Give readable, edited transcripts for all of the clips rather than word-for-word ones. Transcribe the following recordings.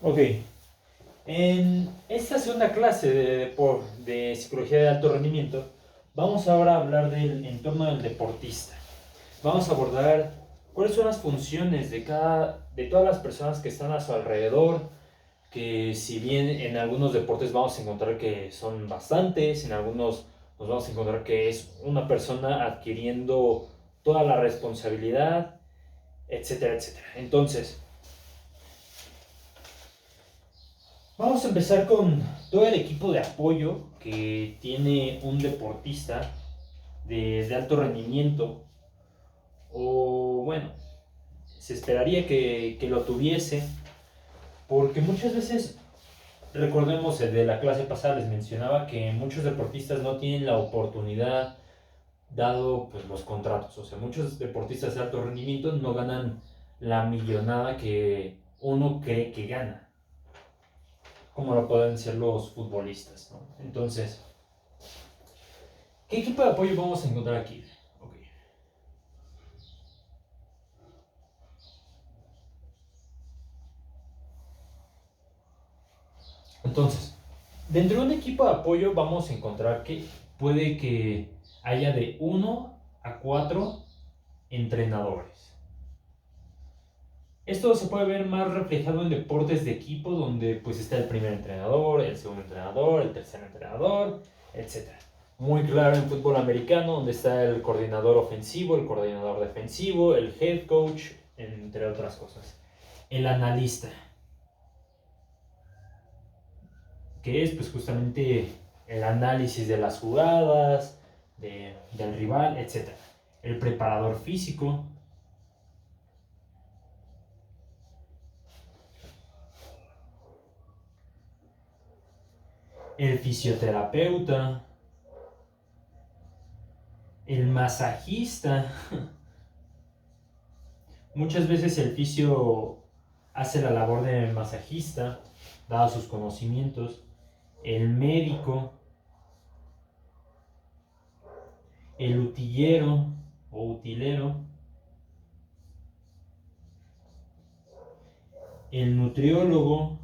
Ok, en esta segunda clase de psicología de alto rendimiento, vamos ahora a hablar del entorno del deportista. Vamos a abordar cuáles son las funciones de todas las personas que están a su alrededor, que si bien en algunos deportes vamos a encontrar que son bastantes, en algunos nos vamos a encontrar que es una persona adquiriendo toda la responsabilidad, etcétera, etcétera. Entonces, vamos a empezar con todo el equipo de apoyo que tiene un deportista de alto rendimiento, o bueno, se esperaría que lo tuviese, porque muchas veces, recordemos de la clase pasada, les mencionaba que muchos deportistas no tienen la oportunidad, dado pues, los contratos. O sea, muchos deportistas de alto rendimiento no ganan la millonada que uno cree que gana, como lo pueden ser los futbolistas, ¿no? Entonces, ¿qué equipo de apoyo vamos a encontrar aquí? Okay. Entonces, dentro de un equipo de apoyo vamos a encontrar que puede que haya de 1 a 4 entrenadores. Esto se puede ver más reflejado en deportes de equipo donde pues está el primer entrenador, el segundo entrenador, el tercer entrenador, etc. Muy claro en fútbol americano donde está el coordinador ofensivo, el coordinador defensivo, el head coach, entre otras cosas. El analista, que es pues justamente el análisis de las jugadas, del rival, etc. El preparador físico, el fisioterapeuta, el masajista. Muchas veces el fisio hace la labor de masajista, dado sus conocimientos. El médico, el utillero o utilero, el nutriólogo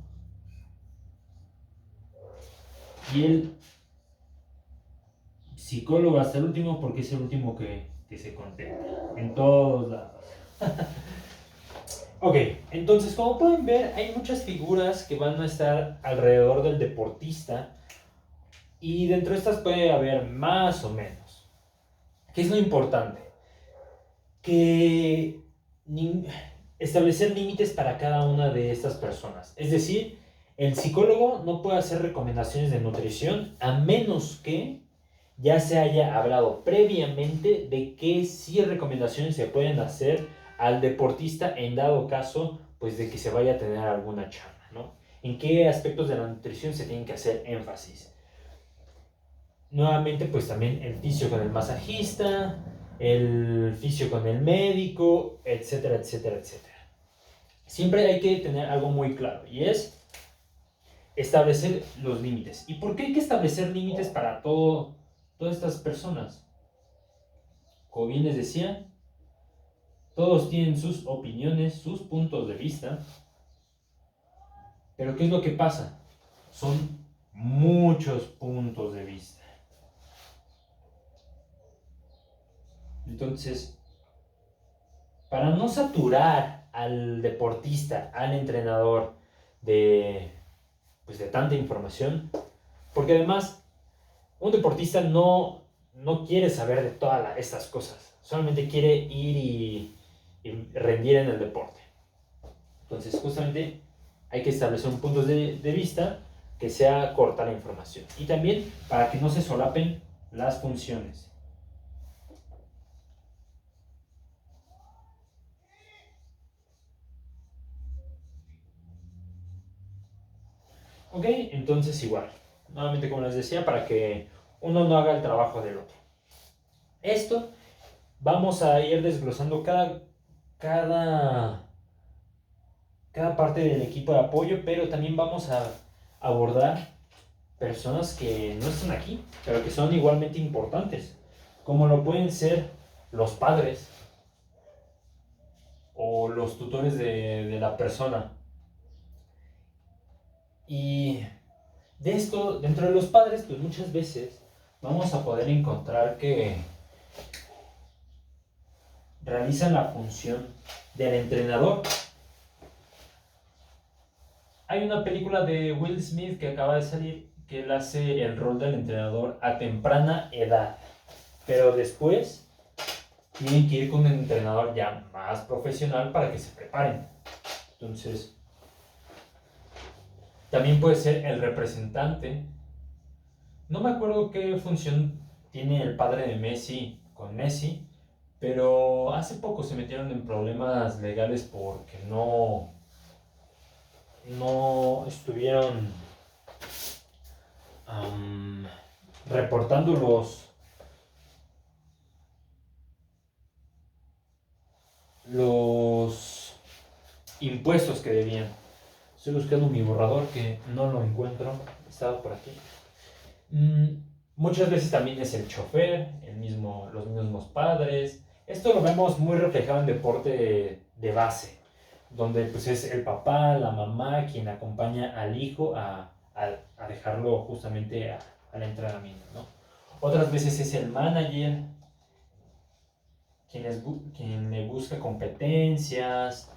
y el psicólogo hasta el último, porque es el último que se contempla en todos lados. Ok, entonces como pueden ver hay muchas figuras que van a estar alrededor del deportista y dentro de estas puede haber más o menos. ¿Qué es lo importante? Que establecer límites para cada una de estas personas. Es decir, el psicólogo no puede hacer recomendaciones de nutrición a menos que ya se haya hablado previamente de qué sí recomendaciones se pueden hacer al deportista en dado caso pues de que se vaya a tener alguna charla, ¿no? En qué aspectos de la nutrición se tienen que hacer énfasis. Nuevamente pues también el fisio con el masajista, el fisio con el médico, etcétera, etcétera, etcétera. Siempre hay que tener algo muy claro y es establecer los límites. ¿Y por qué hay que establecer límites para todas estas personas? Como bien les decía, todos tienen sus opiniones, sus puntos de vista, pero ¿qué es lo que pasa? Son muchos puntos de vista. Entonces, para no saturar al deportista, al entrenador de, pues de tanta información, porque además un deportista no quiere saber de todas estas cosas, solamente quiere ir y rendir en el deporte. Entonces justamente hay que establecer un punto de vista que sea corta la información y también para que no se solapen las funciones. Ok, entonces igual, nuevamente como les decía, para que uno no haga el trabajo del otro. Esto vamos a ir desglosando cada, cada parte del equipo de apoyo, pero también vamos a abordar personas que no están aquí, pero que son igualmente importantes, como lo pueden ser los padres o los tutores de la persona. Y de esto, dentro de los padres, pues muchas veces vamos a poder encontrar que realizan la función del entrenador. Hay una película de Will Smith que acaba de salir que él hace el rol del entrenador a temprana edad, pero después tienen que ir con un entrenador ya más profesional para que se preparen. Entonces, también puede ser el representante. No me acuerdo qué función tiene el padre de Messi con Messi, pero hace poco se metieron en problemas legales porque no estuvieron reportando los impuestos que debían. Estoy buscando mi borrador que no lo encuentro. Estaba por aquí. Muchas veces también es el chofer, los mismos padres. Esto lo vemos muy reflejado en deporte de base, donde pues es el papá, la mamá quien acompaña al hijo a dejarlo justamente al entrenamiento, ¿no? Otras veces es el manager quien le busca competencias,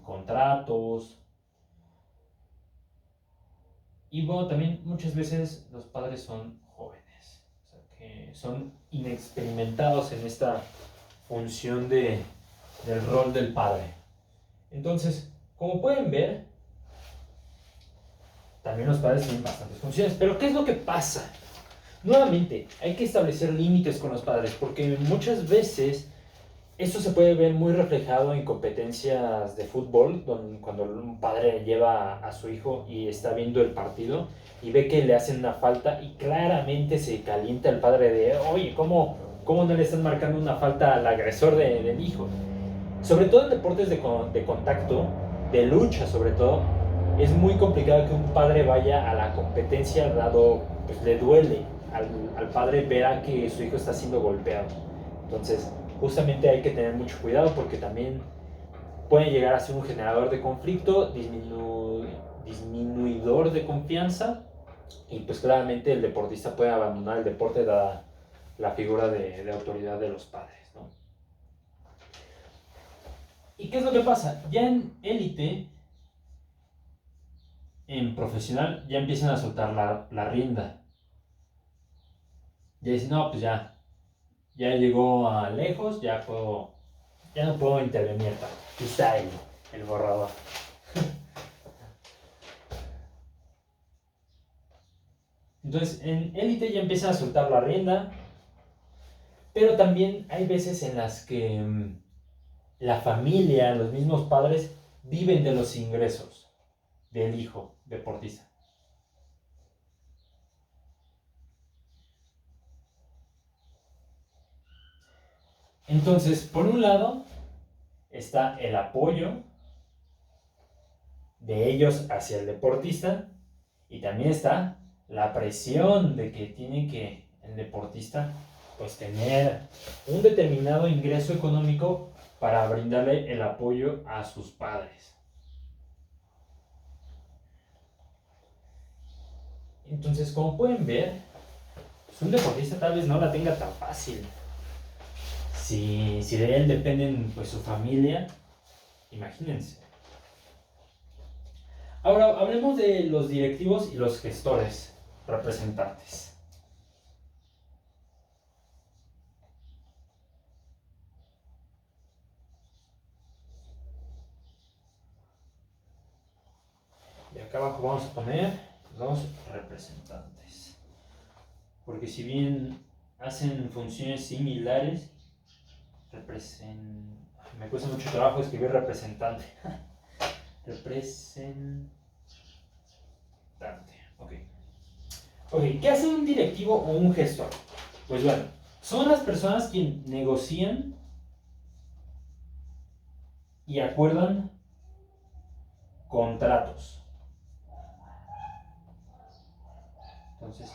contratos. Y bueno, también muchas veces los padres son jóvenes, o sea, que son inexperimentados en esta función del rol del padre. Entonces, como pueden ver, también los padres tienen bastantes funciones. Pero ¿qué es lo que pasa? Nuevamente, hay que establecer límites con los padres, porque muchas veces esto se puede ver muy reflejado en competencias de fútbol, donde cuando un padre lleva a su hijo y está viendo el partido y ve que le hacen una falta y claramente se calienta el padre de, oye, ¿cómo no le están marcando una falta al agresor de mi hijo? Sobre todo en deportes de contacto, de lucha sobre todo, es muy complicado que un padre vaya a la competencia dado, pues le duele al padre ver a que su hijo está siendo golpeado. Entonces, justamente hay que tener mucho cuidado porque también puede llegar a ser un generador de conflicto, disminuidor de confianza y pues claramente el deportista puede abandonar el deporte dada la figura de autoridad de los padres, ¿no? ¿Y qué es lo que pasa? Ya en élite, en profesional, ya empiezan a soltar la rienda. Ya dicen, no, pues ya llegó a lejos, ya no puedo intervenir tanto. Aquí está el borrador. Entonces, en élite ya empiezan a soltar la rienda, pero también hay veces en las que la familia, los mismos padres, viven de los ingresos del hijo deportista. Entonces, por un lado, está el apoyo de ellos hacia el deportista y también está la presión de que tiene que el deportista pues tener un determinado ingreso económico para brindarle el apoyo a sus padres. Entonces, como pueden ver, pues un deportista tal vez no la tenga tan fácil. Si de él dependen pues su familia, imagínense. Ahora hablemos de los directivos y los gestores, representantes. Y acá abajo vamos a poner los representantes. Porque si bien hacen funciones similares, me cuesta mucho trabajo escribir representante. Representante. Ok. Ok, ¿qué hace un directivo o un gestor? Pues bueno, son las personas quienes negocian y acuerdan contratos. Entonces,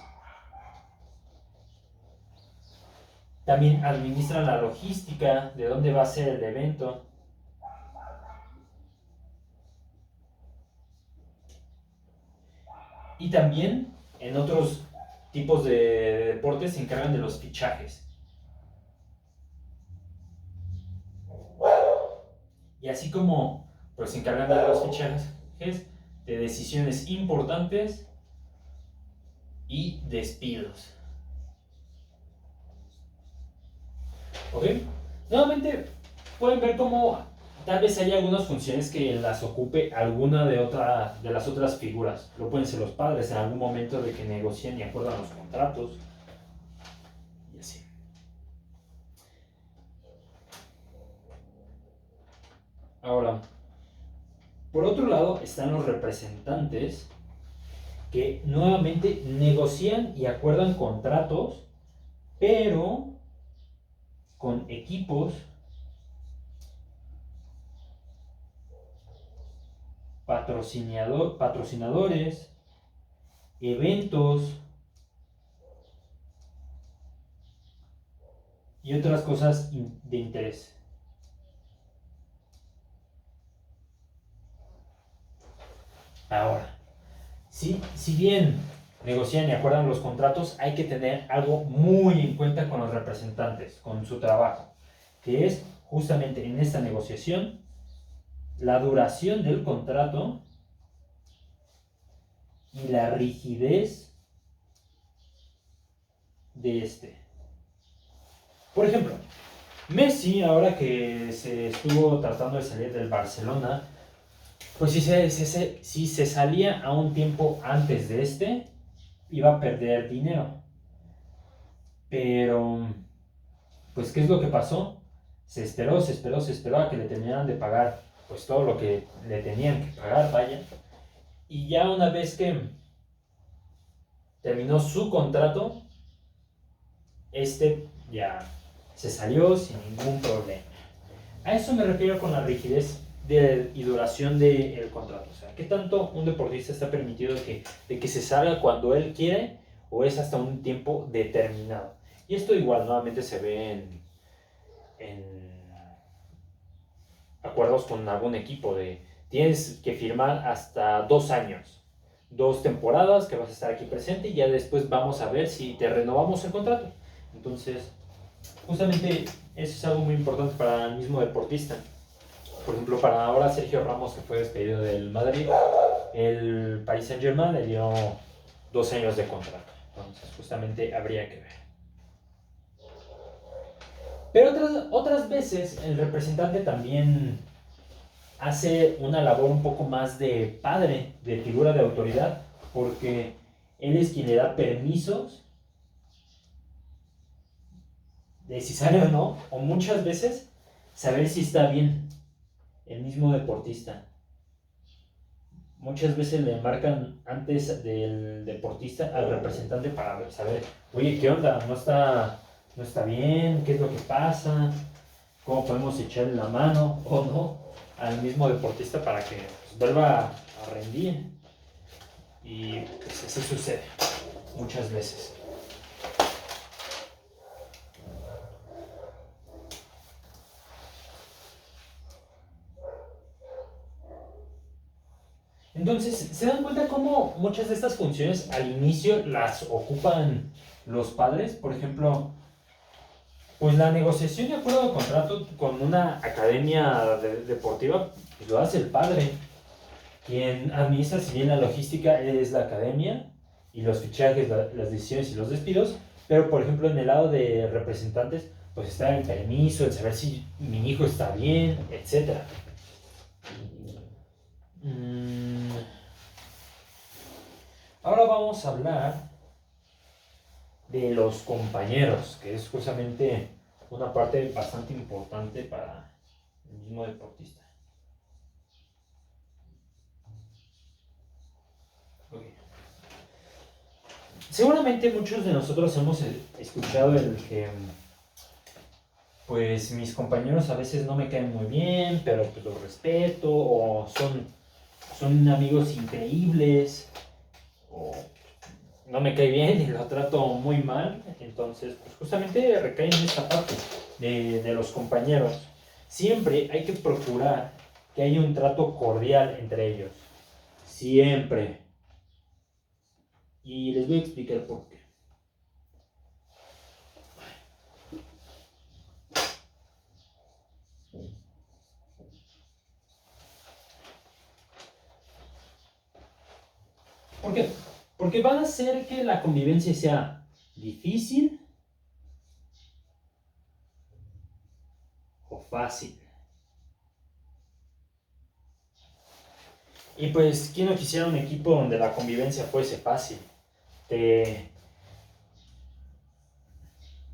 también administran la logística, de dónde va a ser el evento. Y también en otros tipos de deportes se encargan de los fichajes. Y así como pues, se encargan de los fichajes, de decisiones importantes y despidos. ¿Ok? Nuevamente pueden ver cómo tal vez haya algunas funciones que las ocupe alguna de las otras figuras. Lo pueden ser los padres en algún momento de que negocian y acuerdan los contratos. Y así. Ahora, por otro lado están los representantes que nuevamente negocian y acuerdan contratos, pero con equipos, patrocinadores, eventos y otras cosas de interés. Ahora, si bien negocian y acuerdan los contratos, hay que tener algo muy en cuenta con los representantes, con su trabajo, que es justamente en esta negociación la duración del contrato y la rigidez de este. Por ejemplo, Messi, ahora que se estuvo tratando de salir del Barcelona, pues si se salía a un tiempo antes de este, iba a perder dinero. Pero, pues, ¿qué es lo que pasó? Se esperó a que le terminaran de pagar, pues, todo lo que le tenían que pagar, vaya. Y ya una vez que terminó su contrato, este ya se salió sin ningún problema. A eso me refiero con la rigidez y duración del contrato. O sea, ¿qué tanto un deportista está permitido de que se salga cuando él quiere o es hasta un tiempo determinado? Y esto igual nuevamente se ve en acuerdos con algún equipo de tienes que firmar hasta 2 años, 2 temporadas que vas a estar aquí presente y ya después vamos a ver si te renovamos el contrato. Entonces, justamente eso es algo muy importante para el mismo deportista. Por ejemplo, para ahora Sergio Ramos, que fue despedido del Madrid, el Paris Saint-Germain le dio 2 años de contrato. Entonces, justamente habría que ver. Pero otras veces el representante también hace una labor un poco más de padre, de figura de autoridad, porque él es quien le da permisos de si sale o no, o muchas veces saber si está bien el mismo deportista. Muchas veces le marcan antes del deportista al representante para saber, oye, ¿qué onda? No está bien, ¿qué es lo que pasa? ¿Cómo podemos echarle la mano o no al mismo deportista para que pues, vuelva a rendir? Y pues así sucede muchas veces. Entonces, ¿se dan cuenta cómo muchas de estas funciones al inicio las ocupan los padres? Por ejemplo, pues la negociación y acuerdo de contrato con una academia deportiva pues lo hace el padre. Quien administra, si bien la logística es la academia y los fichajes, las decisiones y los despidos, pero por ejemplo en el lado de representantes, pues está el permiso, el saber si mi hijo está bien, etc. Ahora vamos a hablar de los compañeros, que es justamente una parte bastante importante para el mismo deportista. Okay. Seguramente muchos de nosotros hemos escuchado el que pues mis compañeros a veces no me caen muy bien, pero pues los respeto, o son amigos increíbles, o no me cae bien y lo trato muy mal. Entonces, pues justamente recae en esta parte de los compañeros. Siempre hay que procurar que haya un trato cordial entre ellos. Siempre. Y les voy a explicar por qué. ¿Por qué? Porque van a hacer que la convivencia sea difícil o fácil. Y pues, ¿quién no quisiera un equipo donde la convivencia fuese fácil? Te,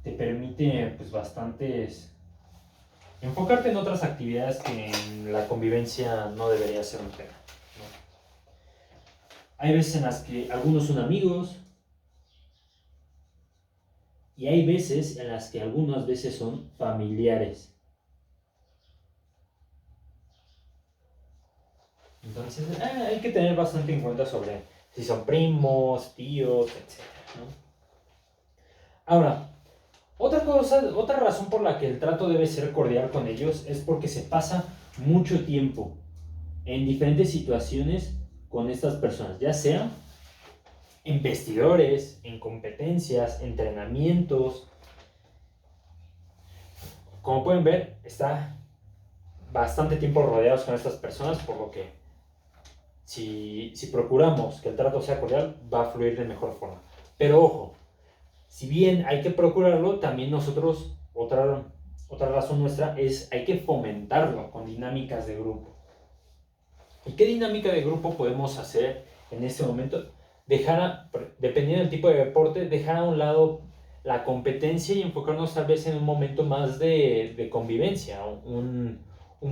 te permite pues bastantes... enfocarte en otras actividades que en la convivencia no debería ser un tema, ¿no? Hay veces en las que algunos son amigos y hay veces en las que algunas veces son familiares. Entonces, hay que tener bastante en cuenta sobre si son primos, tíos, etc., ¿no? Ahora, otra razón por la que el trato debe ser cordial con ellos es porque se pasa mucho tiempo en diferentes situaciones con estas personas, ya sea en vestidores, en competencias, entrenamientos. Como pueden ver, está bastante tiempo rodeados con estas personas, por lo que si procuramos que el trato sea cordial, va a fluir de mejor forma. Pero ojo, si bien hay que procurarlo, también nosotros, otra razón nuestra es hay que fomentarlo con dinámicas de grupo. ¿Y qué dinámica de grupo podemos hacer en este momento? Dependiendo del tipo de deporte, dejar a un lado la competencia y enfocarnos tal vez en un momento más de convivencia, un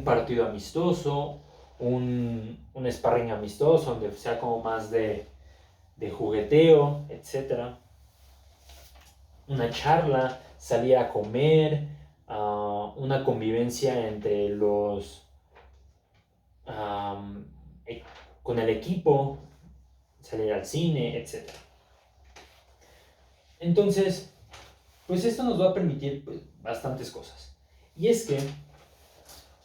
partido amistoso, un sparring amistoso, donde sea como más de jugueteo, etc. Una charla, salir a comer, una convivencia entre um, con el equipo, salir al cine, etc. Entonces, pues esto nos va a permitir pues, bastantes cosas. Y es que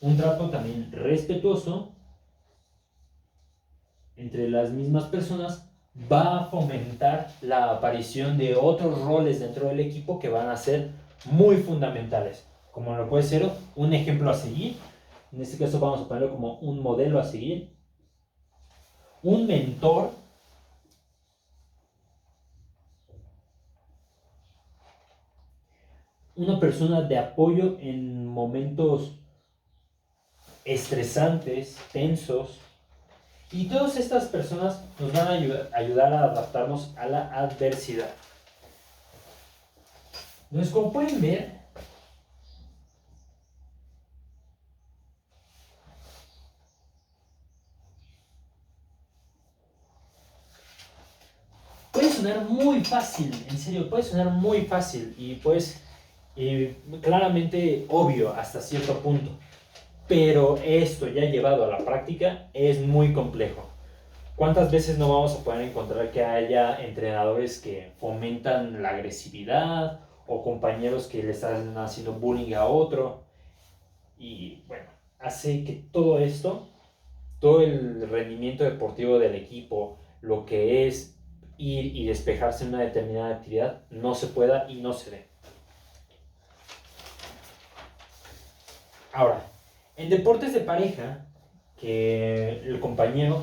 un trato también respetuoso entre las mismas personas va a fomentar la aparición de otros roles dentro del equipo que van a ser muy fundamentales, como lo puede ser un ejemplo a seguir. En este caso vamos a ponerlo como un modelo a seguir, un mentor, una persona de apoyo en momentos estresantes, tensos. Y todas estas personas nos van a ayudar a adaptarnos a la adversidad. Entonces, como pueden ver, puede sonar muy fácil, en serio, puede sonar muy fácil y pues claramente obvio hasta cierto punto. Pero esto ya llevado a la práctica es muy complejo. ¿Cuántas veces no vamos a poder encontrar que haya entrenadores que fomentan la agresividad o compañeros que le están haciendo bullying a otro? Y bueno, hace que todo esto, todo el rendimiento deportivo del equipo, lo que es ir y despejarse en una determinada actividad, no se pueda y no se dé. Ahora, en deportes de pareja, que el compañero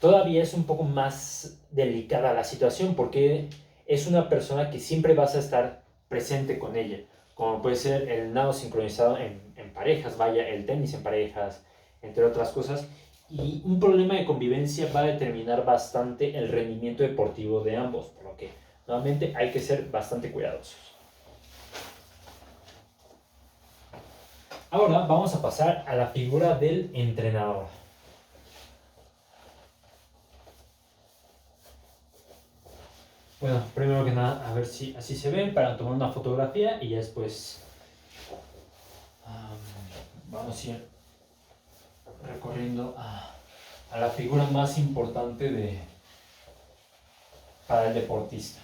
todavía es un poco más delicada la situación porque es una persona que siempre vas a estar presente con ella, como puede ser el nado sincronizado en parejas, vaya, el tenis en parejas, entre otras cosas. Y un problema de convivencia va a determinar bastante el rendimiento deportivo de ambos, por lo que nuevamente hay que ser bastante cuidadosos. Ahora vamos a pasar a la figura del entrenador. Bueno, primero que nada, a ver si así se ve para tomar una fotografía y ya después vamos a ir recorriendo a la figura más importante para el deportista.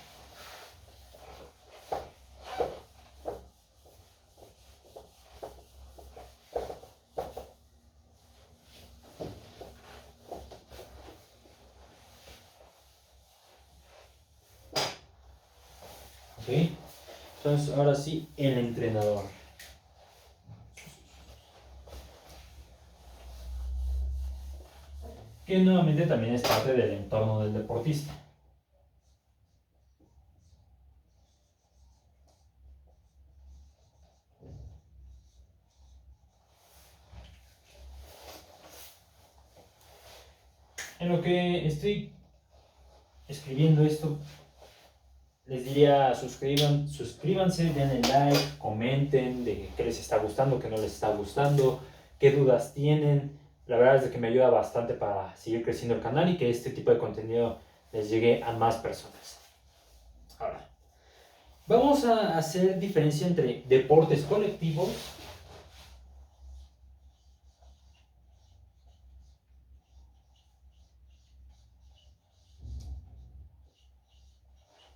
Ok. Entonces, ahora sí, el entrenador. Que nuevamente también es parte del entorno del deportista. En lo que estoy escribiendo esto, les diría suscríbanse, denle like, comenten de qué les está gustando, qué no les está gustando, qué dudas tienen. La verdad es que me ayuda bastante para seguir creciendo el canal y que este tipo de contenido les llegue a más personas. Ahora, vamos a hacer diferencia entre deportes colectivos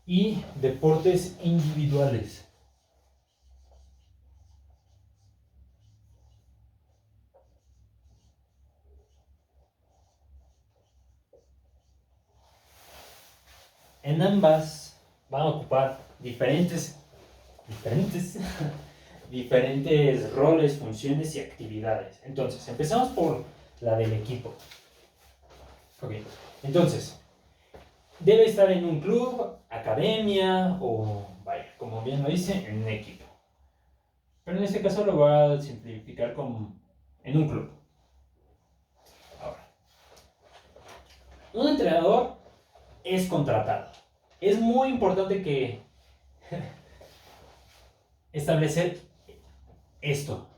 y deportes individuales. En ambas van a ocupar diferentes, diferentes roles, funciones y actividades. Entonces, empezamos por la del equipo. Ok, entonces, debe estar en un club, academia o, vaya, como bien lo dice, en un equipo. Pero en este caso lo voy a simplificar como en un club. Ahora, un entrenador es contratado. Es muy importante que establecer esto.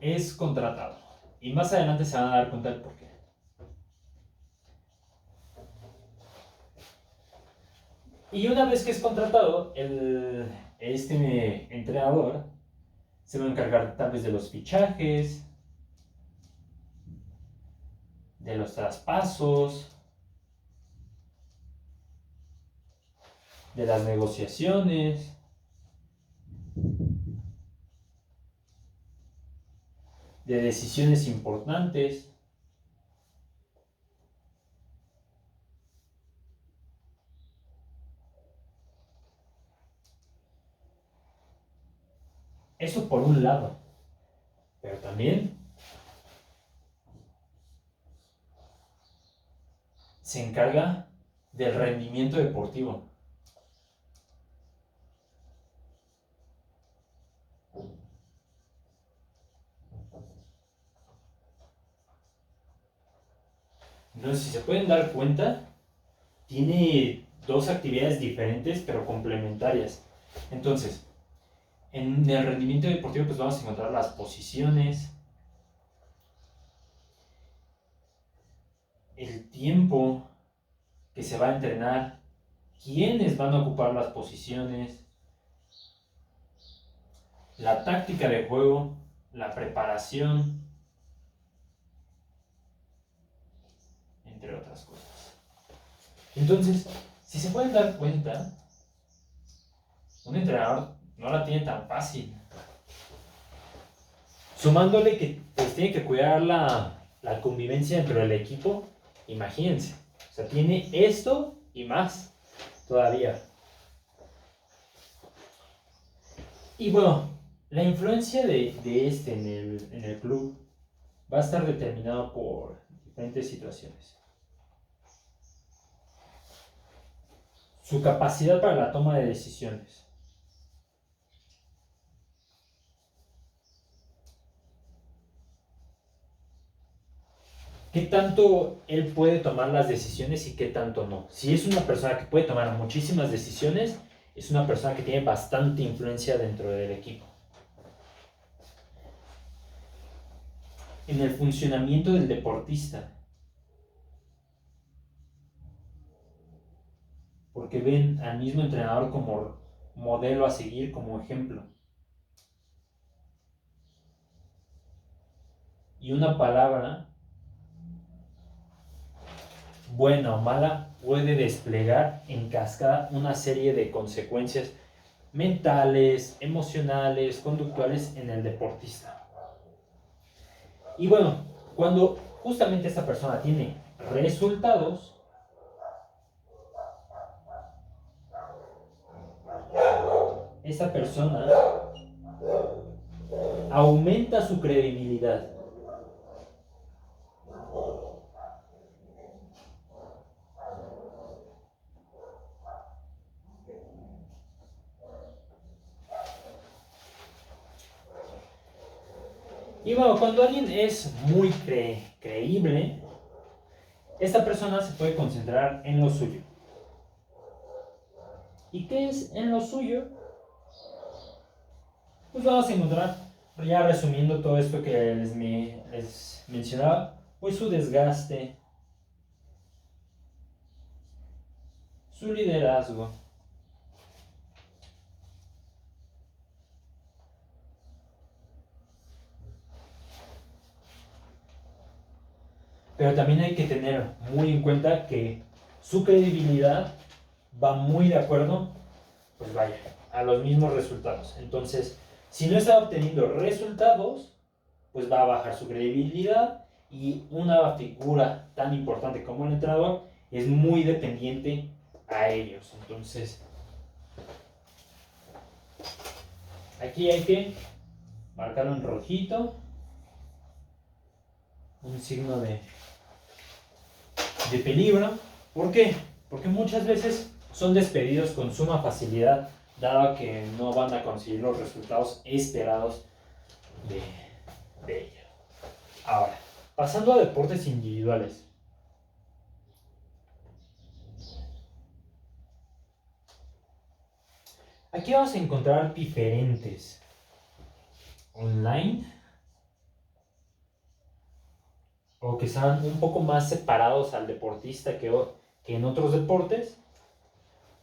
Es contratado. Y más adelante se van a dar cuenta del por qué. Y una vez que es contratado, este entrenador se va a encargar tal vez de los fichajes, de los traspasos, de las negociaciones, de decisiones importantes. Eso por un lado. Pero también se encarga del rendimiento deportivo. No sé si se pueden dar cuenta, tiene dos actividades diferentes pero complementarias. Entonces, en el rendimiento deportivo pues vamos a encontrar las posiciones, el tiempo que se va a entrenar, quiénes van a ocupar las posiciones, la táctica de juego, la preparación, entre otras cosas. Entonces, si se pueden dar cuenta, un entrenador no la tiene tan fácil. Sumándole que pues, tiene que cuidar la convivencia dentro del equipo, imagínense. O sea, tiene esto y más todavía. Y bueno, la influencia de este en el club va a estar determinado por diferentes situaciones. Su capacidad para la toma de decisiones. ¿Qué tanto él puede tomar las decisiones y qué tanto no? Si es una persona que puede tomar muchísimas decisiones, es una persona que tiene bastante influencia dentro del equipo. En el funcionamiento del deportista. Porque ven al mismo entrenador como modelo a seguir, como ejemplo. Y una palabra, buena o mala, puede desplegar en cascada una serie de consecuencias mentales, emocionales, conductuales en el deportista. Y bueno, cuando justamente esta persona tiene resultados, esta persona aumenta su credibilidad. Y bueno, cuando alguien es muy creíble, esta persona se puede concentrar en lo suyo. ¿Y qué es en lo suyo? Pues vamos a encontrar, ya resumiendo todo esto que les mencionaba, pues su desgaste, su liderazgo, pero también hay que tener muy en cuenta que su credibilidad va muy de acuerdo, pues vaya, a los mismos resultados. Entonces, si no está obteniendo resultados, pues va a bajar su credibilidad, y una figura tan importante como el entrenador es muy dependiente a ellos. Entonces, aquí hay que marcarlo en rojito, un signo de peligro. ¿Por qué? Porque muchas veces son despedidos con suma facilidad, dado que no van a conseguir los resultados esperados de ellos. Ahora, pasando a deportes individuales. Aquí vamos a encontrar diferentes online, o que sean un poco más separados al deportista que en otros deportes,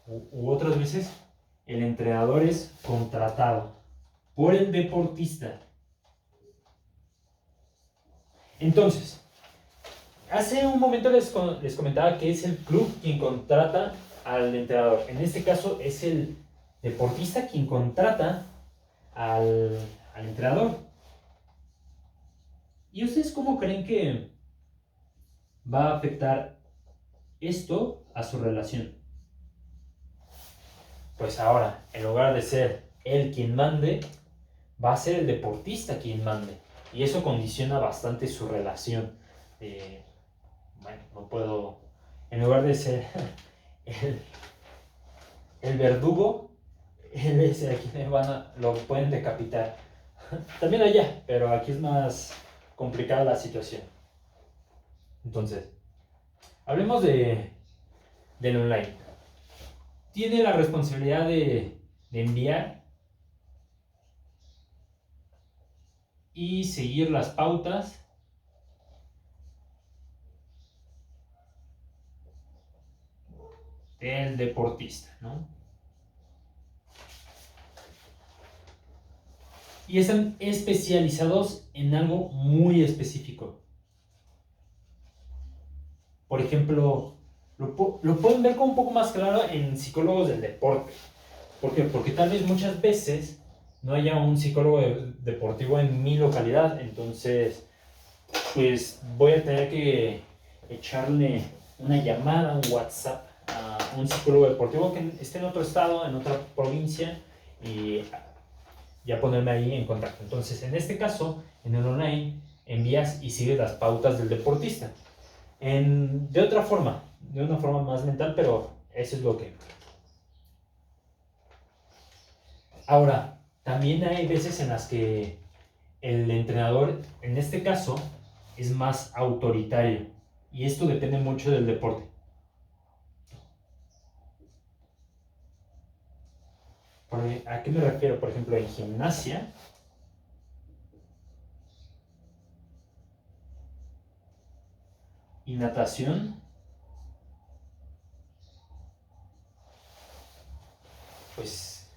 u otras veces el entrenador es contratado por el deportista. Entonces, hace un momento les comentaba que es el club quien contrata al entrenador. En este caso es el deportista quien contrata al entrenador. ¿Y ustedes cómo creen que va a afectar esto a su relación? Pues ahora, en lugar de ser él quien mande, va a ser el deportista quien mande. Y eso condiciona bastante su relación. Bueno, no puedo, en lugar de ser el verdugo, él es el quien lo pueden decapitar. También allá, pero aquí es más complicada la situación. Entonces, hablemos del online. Tiene la responsabilidad de enviar y seguir las pautas del deportista, ¿no? Y están especializados en algo muy específico. Por ejemplo, lo pueden ver como un poco más claro en psicólogos del deporte. ¿Por qué? Porque tal vez muchas veces no haya un psicólogo deportivo en mi localidad. Entonces, pues voy a tener que echarle una llamada, un WhatsApp a un psicólogo deportivo que esté en otro estado, en otra provincia, y ya ponerme ahí en contacto. Entonces, en este caso, en el online, envías y sigues las pautas del deportista. De otra forma, de una forma más mental, pero eso es lo que... Ahora, también hay veces en las que el entrenador, en este caso, es más autoritario. Y esto depende mucho del deporte. ¿A qué me refiero? Por ejemplo, en gimnasia, y natación, pues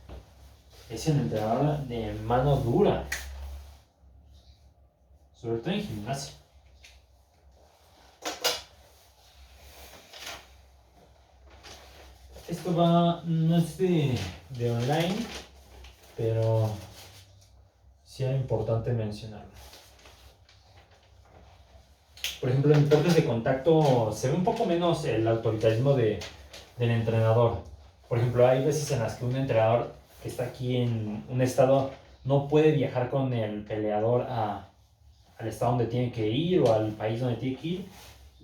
es el entrenador de mano dura, sobre todo en gimnasia. Esto no es de online, pero sí es importante mencionarlo. Por ejemplo, en deportes de contacto se ve un poco menos el autoritarismo del entrenador. Por ejemplo, hay veces en las que un entrenador que está aquí en un estado no puede viajar con el peleador al estado donde tiene que ir o al país donde tiene que ir.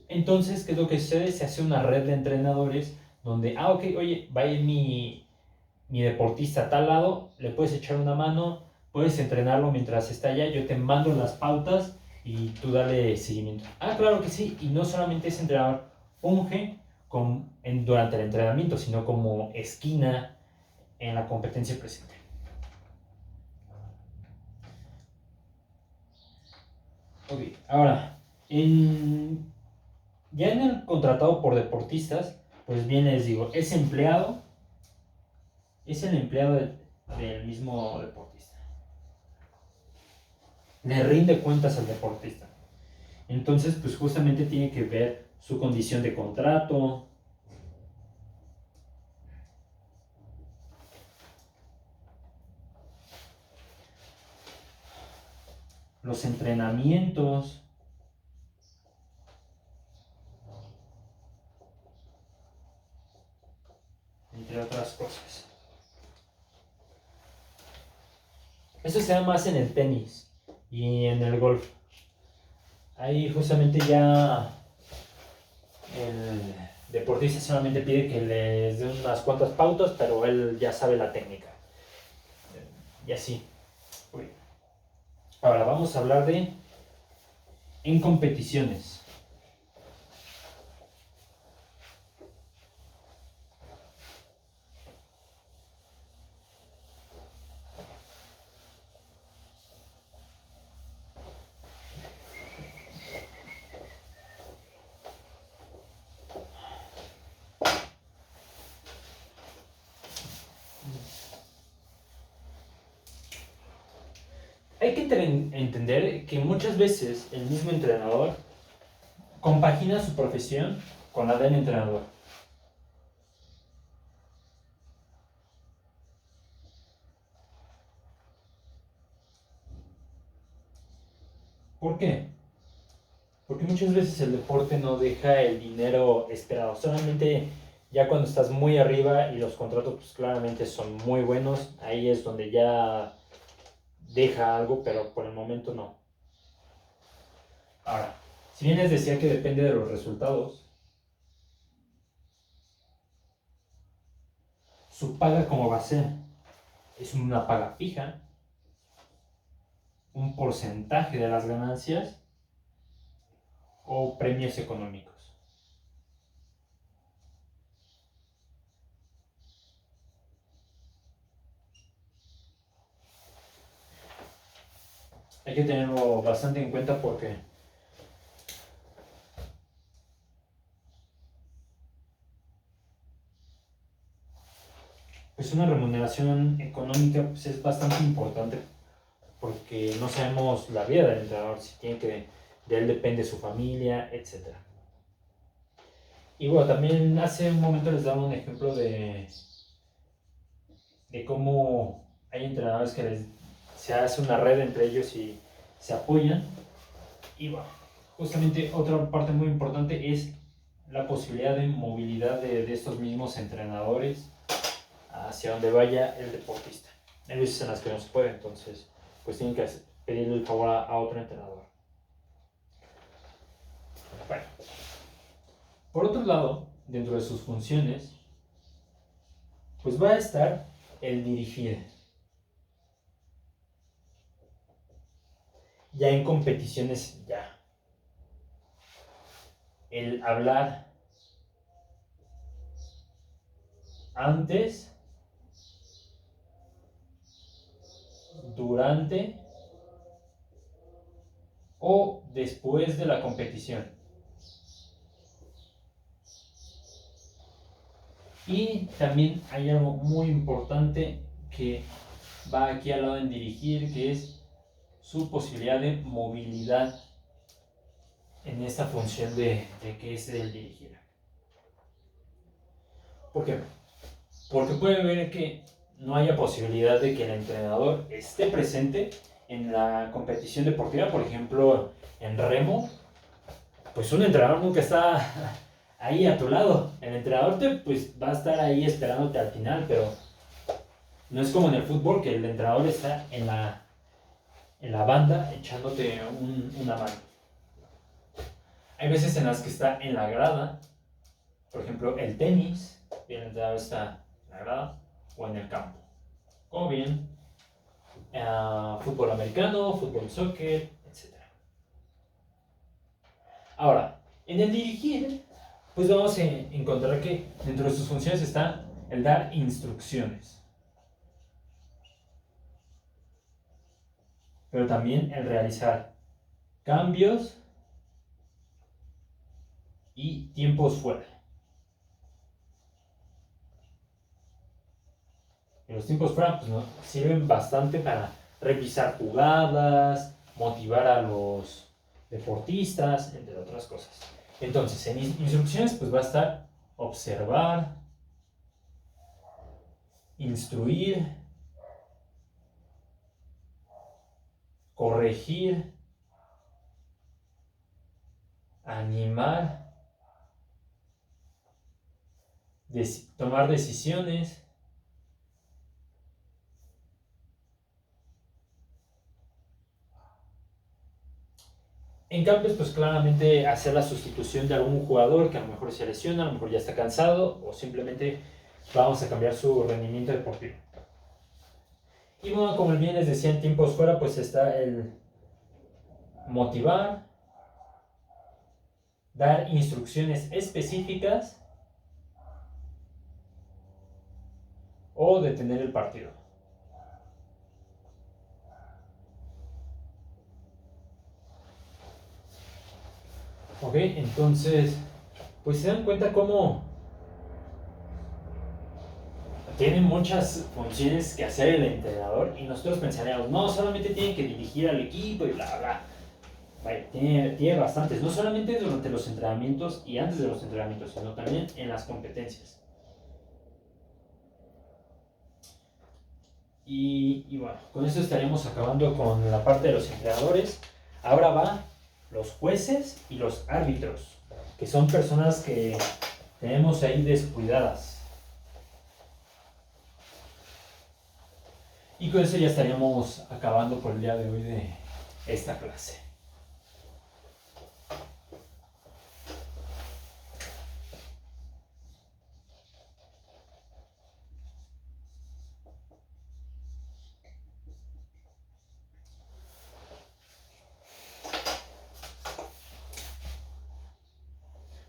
Entonces, ¿qué es lo que sucede? Se hace una red de entrenadores donde, ok, oye, va a ir mi deportista a tal lado, le puedes echar una mano, puedes entrenarlo mientras está allá, yo te mando las pautas y tú dale seguimiento. Ah, claro que sí, y no solamente ese entrenador funge durante el entrenamiento, sino como esquina en la competencia presente. Ok, ahora, ya en el contratado por deportistas, pues bien les digo, es el empleado del mismo deportista. Le rinde cuentas al deportista. Entonces, pues justamente tiene que ver su condición de contrato, los entrenamientos, entre otras cosas. Eso se da más en el tenis y en el golf. Ahí justamente ya el deportista solamente pide que les den unas cuantas pautas, pero él ya sabe la técnica. Y así. Uy. Ahora vamos a hablar de en competiciones. Hay que entender que muchas veces el mismo entrenador compagina su profesión con la del entrenador. ¿Por qué? Porque muchas veces el deporte no deja el dinero esperado. Solamente ya cuando estás muy arriba y los contratos pues claramente son muy buenos, ahí es donde ya deja algo, pero por el momento no. Ahora, si bien les decía que depende de los resultados, su paga como va a ser, es una paga fija, un porcentaje de las ganancias o premios económicos. Hay que tenerlo bastante en cuenta porque pues una remuneración económica pues es bastante importante porque no sabemos la vida del entrenador, si tiene que, de él depende su familia, etc. Y bueno, también hace un momento les daba un ejemplo de cómo hay entrenadores que se hace una red entre ellos y se apoyan. Y bueno, justamente otra parte muy importante es la posibilidad de movilidad de estos mismos entrenadores hacia donde vaya el deportista. Hay veces en las que no se puede, entonces pues tienen que pedirle el favor a otro entrenador. Bueno, por otro lado, dentro de sus funciones, pues va a estar el dirigir. Ya en competiciones, ya. El hablar antes, durante o después de la competición. Y también hay algo muy importante que va aquí al lado en dirigir, que es su posibilidad de movilidad en esta función de que es el dirigir. ¿Por qué? Porque puede ver que no haya posibilidad de que el entrenador esté presente en la competición deportiva, por ejemplo, en remo, pues un entrenador nunca está ahí a tu lado. El entrenador pues va a estar ahí esperándote al final, pero no es como en el fútbol que el entrenador está en la banda echándote una mano. Hay veces en las que está en la grada, por ejemplo el tenis, y el entrenador está en la grada o en el campo. O bien fútbol americano, fútbol soccer, etc. Ahora, en el dirigir, pues vamos a encontrar que dentro de sus funciones está el dar instrucciones, pero también el realizar cambios y tiempos fuera. Y los tiempos fuera pues, sirven bastante para revisar jugadas, motivar a los deportistas, entre otras cosas. Entonces, en instrucciones pues va a estar observar, instruir, corregir, animar, tomar decisiones, en cambios, pues claramente hacer la sustitución de algún jugador que a lo mejor se lesiona, a lo mejor ya está cansado o simplemente vamos a cambiar su rendimiento deportivo. Y bueno, como bien les decía, en tiempos fuera, pues está el motivar, dar instrucciones específicas o detener el partido. Ok, entonces, pues se dan cuenta cómo tiene muchas funciones que hacer el entrenador y nosotros pensaríamos, no, solamente tiene que dirigir al equipo y bla, bla. Vaya, tiene bastantes, no solamente durante los entrenamientos y antes de los entrenamientos, sino también en las competencias. Y bueno, con esto estaríamos acabando con la parte de los entrenadores. Ahora va los jueces y los árbitros, que son personas que tenemos ahí descuidadas. Y con eso ya estaríamos acabando por el día de hoy de esta clase.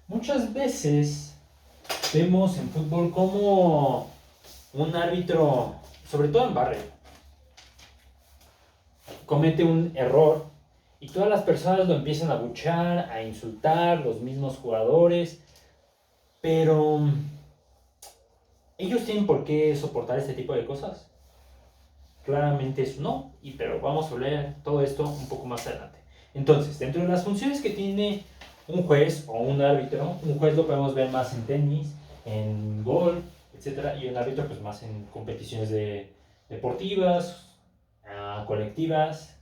Muchas veces vemos en fútbol como un árbitro, sobre todo en barrio, comete un error y todas las personas lo empiezan a abuchear, a insultar, los mismos jugadores, pero ¿ellos tienen por qué soportar este tipo de cosas? Claramente eso no, pero vamos a hablar todo esto un poco más adelante. Entonces, dentro de las funciones que tiene un juez o un árbitro, un juez lo podemos ver más en tenis, en golf, etc. Y un árbitro pues más en competiciones deportivas, colectivas,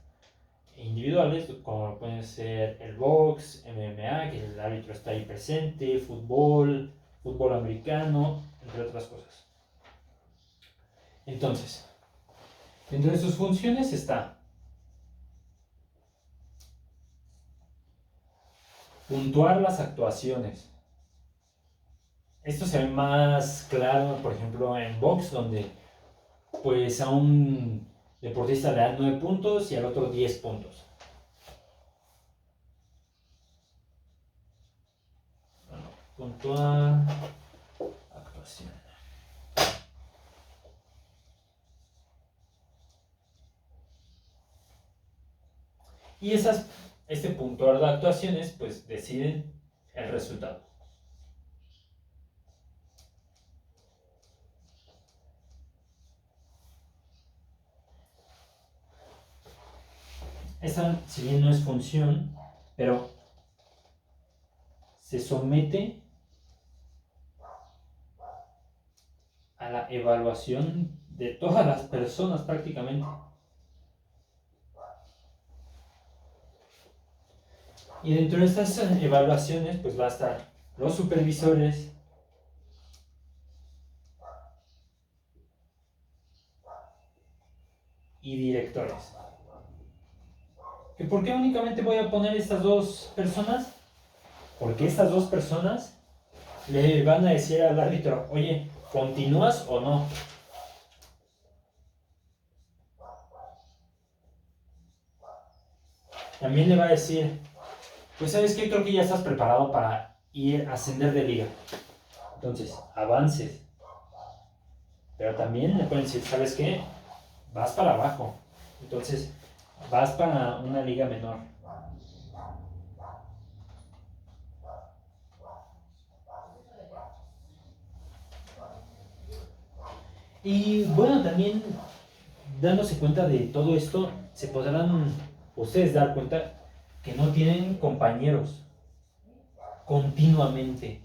individuales, como pueden ser el box, MMA, que el árbitro está ahí presente, fútbol, fútbol americano, entre otras cosas. Entonces, dentro de sus funciones está puntuar las actuaciones. Esto se ve más claro, por ejemplo, en box, donde pues a un deportista le dan 9 puntos y al otro 10 puntos. Bueno, puntuar actuación. Y este puntuar de actuaciones pues deciden el resultado. Esa, si bien no es función, pero se somete a la evaluación de todas las personas prácticamente. Y dentro de estas evaluaciones pues va a estar los supervisores y directores. ¿Y por qué únicamente voy a poner estas dos personas? Porque estas dos personas le van a decir al árbitro, oye, ¿continúas o no? También le va a decir, pues ¿sabes qué? Creo que ya estás preparado para ir a ascender de liga. Entonces, avances. Pero también le pueden decir, ¿sabes qué? Vas para abajo. Entonces, vas para una liga menor. Y bueno, también dándose cuenta de todo esto, se podrán ustedes dar cuenta que no tienen compañeros continuamente.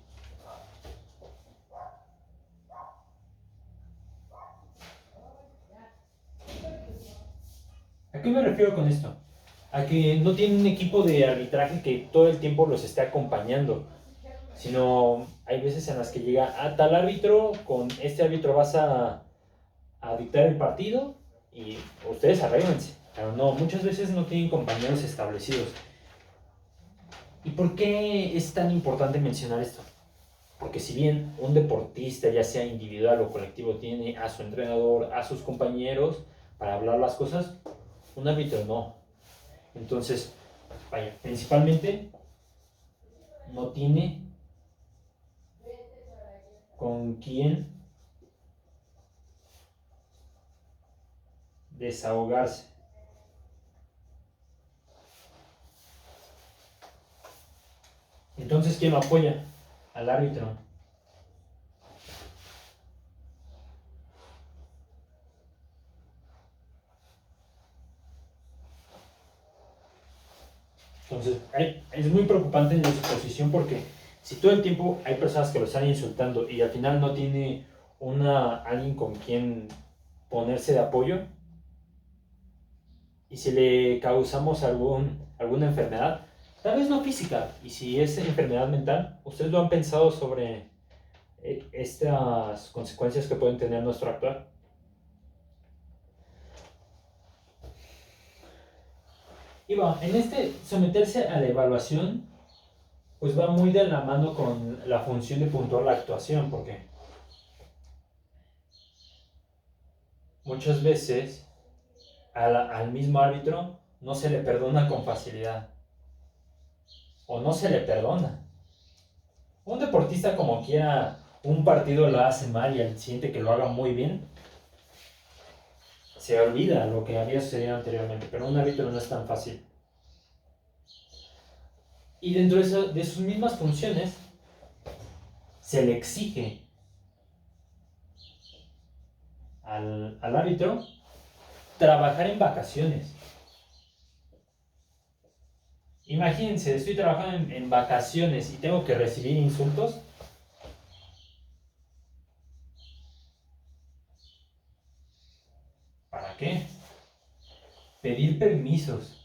¿A qué me refiero con esto? A que no tienen un equipo de arbitraje que todo el tiempo los esté acompañando, sino hay veces en las que llega a tal árbitro, con este árbitro vas a dictar el partido y ustedes arréglense. Pero no, muchas veces no tienen compañeros establecidos. ¿Y por qué es tan importante mencionar esto? Porque si bien un deportista, ya sea individual o colectivo, tiene a su entrenador, a sus compañeros para hablar las cosas, un árbitro no. Entonces, vaya, principalmente no tiene con quién desahogarse. Entonces, ¿quién lo apoya? Al árbitro. Entonces, es muy preocupante en su posición porque si todo el tiempo hay personas que lo están insultando y al final no tiene alguien con quien ponerse de apoyo, y si le causamos alguna enfermedad, tal vez no física, y si es enfermedad mental, ¿ustedes lo han pensado sobre estas consecuencias que pueden tener nuestro actuar? Y va, en someterse a la evaluación, pues va muy de la mano con la función de puntuar la actuación, porque muchas veces al mismo árbitro no se le perdona con facilidad, o no se le perdona. Un deportista como quiera, un partido lo hace mal y al siguiente que lo haga muy bien, se olvida lo que había sucedido anteriormente, pero un árbitro no es tan fácil. Y dentro de sus mismas funciones, se le exige al árbitro trabajar en vacaciones. Imagínense, estoy trabajando en vacaciones y tengo que recibir insultos. ¿Para qué? Pedir permisos.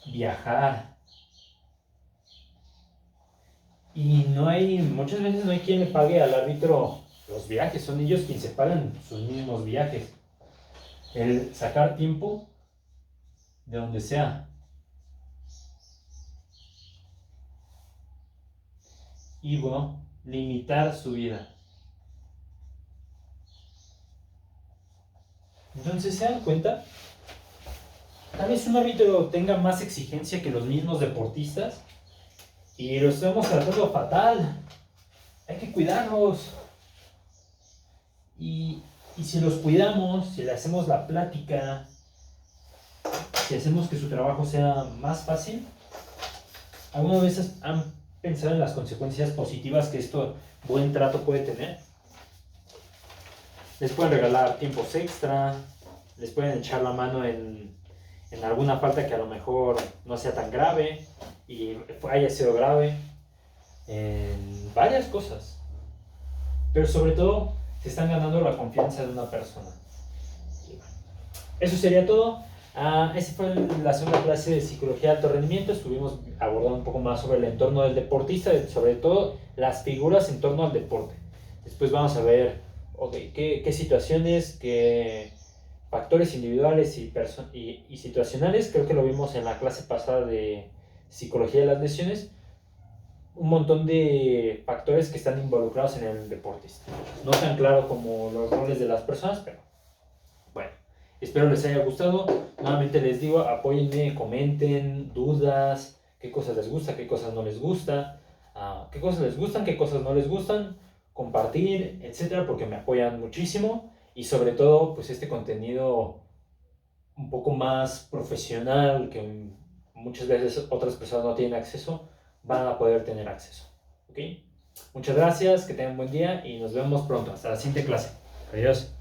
Viajar. Y muchas veces no hay quien le pague al árbitro los viajes, son ellos quienes se pagan sus mismos viajes. El sacar tiempo de donde sea. Y bueno, limitar su vida. Entonces, ¿se dan cuenta? Tal vez un árbitro tenga más exigencia que los mismos deportistas y lo estamos tratando fatal. Hay que cuidarlos. Y si los cuidamos, si le hacemos la plática, si hacemos que su trabajo sea más fácil, ¿algunas veces han pensado en las consecuencias positivas que esto buen trato puede tener? Les pueden regalar tiempos extra, les pueden echar la mano en alguna falta que a lo mejor no sea tan grave y haya sido grave, en varias cosas. Pero sobre todo, se están ganando la confianza de una persona. Eso sería todo. Esa fue la segunda clase de psicología de alto rendimiento. Estuvimos abordando un poco más sobre el entorno del deportista, sobre todo las figuras en torno al deporte. Después vamos a ver qué situaciones, qué factores individuales y situacionales. Creo que lo vimos en la clase pasada de psicología de las lesiones. Un montón de factores que están involucrados en el deportista. No tan claro como los roles de las personas, pero bueno, espero les haya gustado. Nuevamente les digo, apóyenme, comenten, dudas, qué cosas les gusta, qué cosas no les gusta, qué cosas les gustan, qué cosas no les gustan, compartir, etcétera, porque me apoyan muchísimo. Y sobre todo, pues este contenido un poco más profesional que muchas veces otras personas no tienen acceso, van a poder tener acceso. ¿Ok? Muchas gracias, que tengan un buen día y nos vemos pronto. Hasta la siguiente clase. Adiós.